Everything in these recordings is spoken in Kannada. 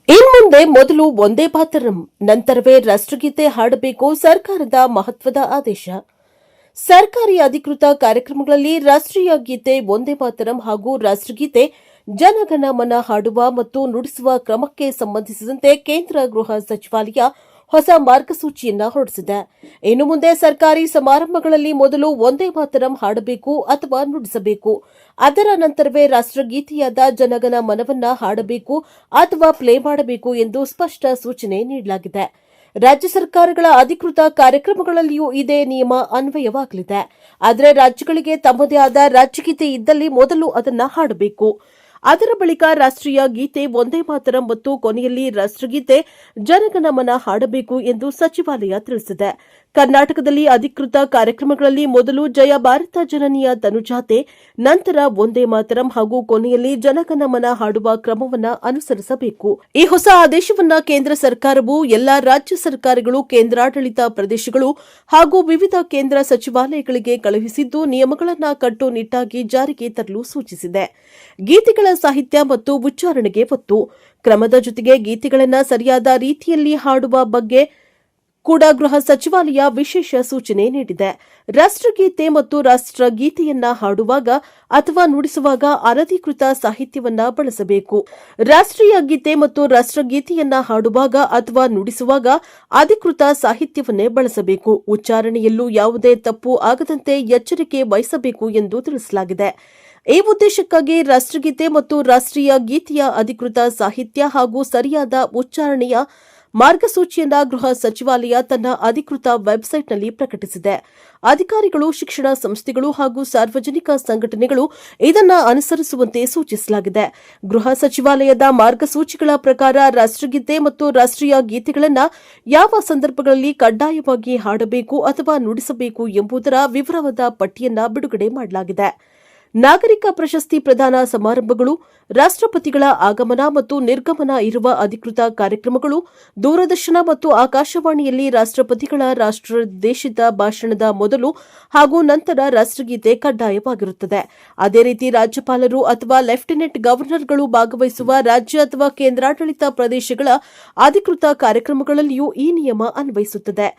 ಇನ್ಮುಂದೆ ಮೊದಲು ಒಂದೇ ಮಾತರಂ, ನಂತರವೇ ರಾಷ್ಟ್ರಗೀತೆ ಹಾಡಬೇಕು. ಸರ್ಕಾರದ ಮಹತ್ವದ ಆದೇಶ. ಸರ್ಕಾರಿ ಅಧಿಕೃತ ಕಾರ್ಯಕ್ರಮಗಳಲ್ಲಿ ರಾಷ್ಟ್ರೀಯ ಗೀತೆ ಒಂದೇ ಮಾತರಂ ಹಾಗೂ ರಾಷ್ಟ್ರಗೀತೆ ಜನಗಣ ಮನ ಹಾಡುವ ಮತ್ತು ನುಡಿಸುವ ಕ್ರಮಕ್ಕೆ ಸಂಬಂಧಿಸಿದಂತೆ ಕೇಂದ್ರ ಗೃಹ ಸಚಿವಾಲಯ ಹೊಸ ಮಾರ್ಗಸೂಚಿಯನ್ನ ಹೊರಡಿಸಿದೆ. ಇನ್ನು ಮುಂದೆ ಸರ್ಕಾರಿ ಸಮಾರಂಭಗಳಲ್ಲಿ ಮೊದಲು ಒಂದೇ ಮಾತರಂ ಹಾಡಬೇಕು ಅಥವಾ ನುಡಿಸಬೇಕು. ಅದರ ನಂತರವೇ ರಾಷ್ಟ್ರಗೀತೆಯಾದ ಜನಗಣ ಮನವನ್ನ ಹಾಡಬೇಕು ಅಥವಾ ಪ್ಲೇ ಮಾಡಬೇಕು ಎಂದು ಸ್ಪಷ್ಟ ಸೂಚನೆ ನೀಡಲಾಗಿದೆ. ರಾಜ್ಯ ಸರ್ಕಾರಗಳ ಅಧಿಕೃತ ಕಾರ್ಯಕ್ರಮಗಳಲ್ಲಿಯೂ ಇದೇ ನಿಯಮ ಅನ್ವಯವಾಗಲಿದೆ. ಆದರೆ ರಾಜ್ಯಗಳಿಗೆ ತಮ್ಮದೇ ಆದ ರಾಜ್ಯಗೀತೆ ಇದ್ದಲ್ಲಿ ಮೊದಲು ಅದನ್ನ ಹಾಡಬೇಕು. ಅದರ ಬಳಿಕ ರಾಷ್ಟ್ರೀಯ ಗೀತೆ ಒಂದೇ ಮಾತರಂ ಮತ್ತು ಕೊನೆಯಲ್ಲಿ ರಾಷ್ಟ್ರಗೀತೆ ಜನಗಣ ಮನ ಹಾಡಬೇಕು ಎಂದು ಸಚಿವಾಲಯ ತಿಳಿಸಿದೆ. ಕರ್ನಾಟಕದಲ್ಲಿ ಅಧಿಕೃತ ಕಾರ್ಯಕ್ರಮಗಳಲ್ಲಿ ಮೊದಲು ಜಯ ಭಾರತ ಜನನಿಯ ತನುಜಾತೆ, ನಂತರ ಒಂದೇ ಮಾತರಂ ಹಾಗೂ ಕೊನೆಯಲ್ಲಿ ಜನಗಣ ಮನ ಹಾಡುವ ಕ್ರಮವನ್ನು ಅನುಸರಿಸಬೇಕು. ಈ ಹೊಸ ಆದೇಶವನ್ನು ಕೇಂದ್ರ ಸರ್ಕಾರವು ಎಲ್ಲಾ ರಾಜ್ಯ ಸರ್ಕಾರಗಳು, ಕೇಂದ್ರಾಡಳಿತ ಪ್ರದೇಶಗಳು ಹಾಗೂ ವಿವಿಧ ಕೇಂದ್ರ ಸಚಿವಾಲಯಗಳಿಗೆ ಕಳುಹಿಸಿದ್ದು ನಿಯಮಗಳನ್ನು ಕಟ್ಟುನಿಟ್ಟಾಗಿ ಜಾರಿಗೆ ತರಲು ಸೂಚಿಸಿದೆ. ಗೀತೆಗಳ ಸಾಹಿತ್ಯ ಮತ್ತು ಉಚ್ಚಾರಣೆಗೆ ಒತ್ತು. ಕ್ರಮದ ಜೊತೆಗೆ ಗೀತೆಗಳನ್ನು ಸರಿಯಾದ ರೀತಿಯಲ್ಲಿ ಹಾಡುವ ಬಗ್ಗೆ ಕೂಡ ಗೃಹ ಸಚಿವಾಲಯ ವಿಶೇಷ ಸೂಚನೆ ನೀಡಿದೆ. ರಾಷ್ಟ್ರಗೀತೆ ಮತ್ತು ರಾಷ್ಟ್ರಗೀತೆಯನ್ನ ಹಾಡುವಾಗ ಅಥವಾ ನುಡಿಸುವಾಗ ಅನಧಿಕೃತ ಸಾಹಿತ್ಯವನ್ನ ಬಳಸಬೇಕು. ರಾಷ್ಟ್ರೀಯ ಗೀತೆ ಮತ್ತು ರಾಷ್ಟ್ರಗೀತೆಯನ್ನ ಹಾಡುವಾಗ ಅಥವಾ ನುಡಿಸುವಾಗ ಅಧಿಕೃತ ಸಾಹಿತ್ಯವನ್ನೇ ಬಳಸಬೇಕು. ಉಚ್ಚಾರಣೆಯಲ್ಲೂ ಯಾವುದೇ ತಪ್ಪು ಆಗದಂತೆ ಎಚ್ಚರಿಕೆ ವಹಿಸಬೇಕು ಎಂದು ತಿಳಿಸಲಾಗಿದೆ. ಈ ಉದ್ದೇಶಕ್ಕಾಗಿ ರಾಷ್ಟ್ರಗೀತೆ ಮತ್ತು ರಾಷ್ಟ್ರೀಯ ಗೀತೆಯ ಅಧಿಕೃತ ಸಾಹಿತ್ಯ ಹಾಗೂ ಸರಿಯಾದ ಉಚ್ಚಾರಣೆಯ ಮಾರ್ಗಸೂಚಿಯನ್ನ ಗೃಹ ಸಚಿವಾಲಯ ತನ್ನ ಅಧಿಕೃತ ವೆಬ್ಸೈಟ್ನಲ್ಲಿ ಪ್ರಕಟಿಸಿದೆ. ಅಧಿಕಾರಿಗಳು, ಶಿಕ್ಷಣ ಸಂಸ್ಥೆಗಳು ಹಾಗೂ ಸಾರ್ವಜನಿಕ ಸಂಘಟನೆಗಳು ಇದನ್ನು ಅನುಸರಿಸುವಂತೆ ಸೂಚಿಸಲಾಗಿದೆ. ಗೃಹ ಸಚಿವಾಲಯದ ಮಾರ್ಗಸೂಚಿಗಳ ಪ್ರಕಾರ ರಾಷ್ಟ್ರಗೀತೆ ಮತ್ತು ರಾಷ್ಟ್ರೀಯ ಗೀತೆಗಳನ್ನು ಯಾವ ಸಂದರ್ಭಗಳಲ್ಲಿ ಕಡ್ಡಾಯವಾಗಿ ಹಾಡಬೇಕು ಅಥವಾ ನುಡಿಸಬೇಕು ಎಂಬುದರ ವಿವರವಾದ ಪಟ್ಟಿಯನ್ನು ಬಿಡುಗಡೆ ಮಾಡಲಾಗಿದೆ. ನಾಗರಿಕ ಪ್ರಶಸ್ತಿ ಪ್ರದಾನ ಸಮಾರಂಭಗಳು, ರಾಷ್ಟ್ರಪತಿಗಳ ಆಗಮನ ಮತ್ತು ನಿರ್ಗಮನ ಇರುವ ಅಧಿಕೃತ ಕಾರ್ಯಕ್ರಮಗಳು, ದೂರದರ್ಶನ ಮತ್ತು ಆಕಾಶವಾಣಿಯಲ್ಲಿ ರಾಷ್ಟ್ರಪತಿಗಳ ರಾಷ್ಟ್ರೋದ್ದೇಶಿತ ಭಾಷಣದ ಮೊದಲು ಹಾಗೂ ನಂತರ ರಾಷ್ಟ್ರಗೀತೆ ಕಡ್ಡಾಯವಾಗಿರುತ್ತದೆ. ಅದೇ ರೀತಿ ರಾಜ್ಯಪಾಲರು ಅಥವಾ ಲೆಫ್ಟಿನೆಂಟ್ ಗವರ್ನರ್ಗಳು ಭಾಗವಹಿಸುವ ರಾಜ್ಯ ಅಥವಾ ಕೇಂದ್ರಾಡಳಿತ ಪ್ರದೇಶಗಳ ಅಧಿಕೃತ ಕಾರ್ಯಕ್ರಮಗಳಲ್ಲಿಯೂ ಈ ನಿಯಮ ಅನ್ವಯಿಸುತ್ತದೆ.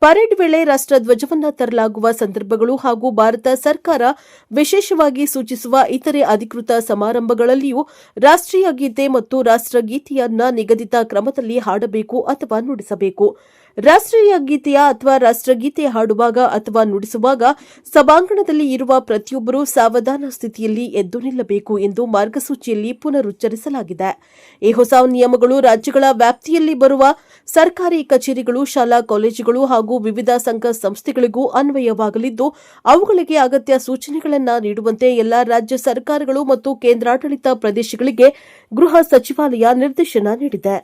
ಪರೇಡ್ ವೇಳೆ ರಾಷ್ಟ್ರಧ್ವಜವನ್ನು ತರಲಾಗುವ ಸಂದರ್ಭಗಳು ಹಾಗೂ ಭಾರತ ಸರ್ಕಾರ ವಿಶೇಷವಾಗಿ ಸೂಚಿಸುವ ಇತರೆ ಅಧಿಕೃತ ಸಮಾರಂಭಗಳಲ್ಲಿಯೂ ರಾಷ್ಟ್ರೀಯ ಗೀತೆ ಮತ್ತು ರಾಷ್ಟ್ರಗೀತೆಯನ್ನ ನಿಗದಿತ ಕ್ರಮದಲ್ಲಿ ಹಾಡಬೇಕು ಅಥವಾ ನುಡಿಸಬೇಕು. ರಾಷ್ಟ್ರೀಯ ಗೀತೆಯ ಅಥವಾ ರಾಷ್ಟ್ರಗೀತೆ ಹಾಡುವಾಗ ಅಥವಾ ನುಡಿಸುವಾಗ ಸಭಾಂಗಣದಲ್ಲಿ ಇರುವ ಪ್ರತಿಯೊಬ್ಬರೂ ಸಾವಧಾನ ಸ್ಥಿತಿಯಲ್ಲಿ ಎದ್ದು ನಿಲ್ಲಬೇಕು ಎಂದು ಮಾರ್ಗಸೂಚಿಯಲ್ಲಿ ಪುನರುಚ್ಚರಿಸಲಾಗಿದೆ. ಈ ಹೊಸ ನಿಯಮಗಳು ರಾಜ್ಯಗಳ ವ್ಯಾಪ್ತಿಯಲ್ಲಿ ಬರುವ ಸರ್ಕಾರಿ ಕಚೇರಿಗಳು, ಶಾಲಾ ಕಾಲೇಜುಗಳು ಹಾಗೂ ವಿವಿಧ ಸಂಘ ಸಂಸ್ಥೆಗಳಿಗೂ ಅನ್ವಯವಾಗಲಿದ್ದು ಅವುಗಳಿಗೆ ಅಗತ್ಯ ಸೂಚನೆಗಳನ್ನು ನೀಡುವಂತೆ ಎಲ್ಲಾ ರಾಜ್ಯ ಸರ್ಕಾರಗಳು ಮತ್ತು ಕೇಂದ್ರಾಡಳಿತ ಪ್ರದೇಶಗಳಿಗೆ ಗೃಹ ಸಚಿವಾಲಯ ನಿರ್ದೇಶನ ನೀಡಿದೆ.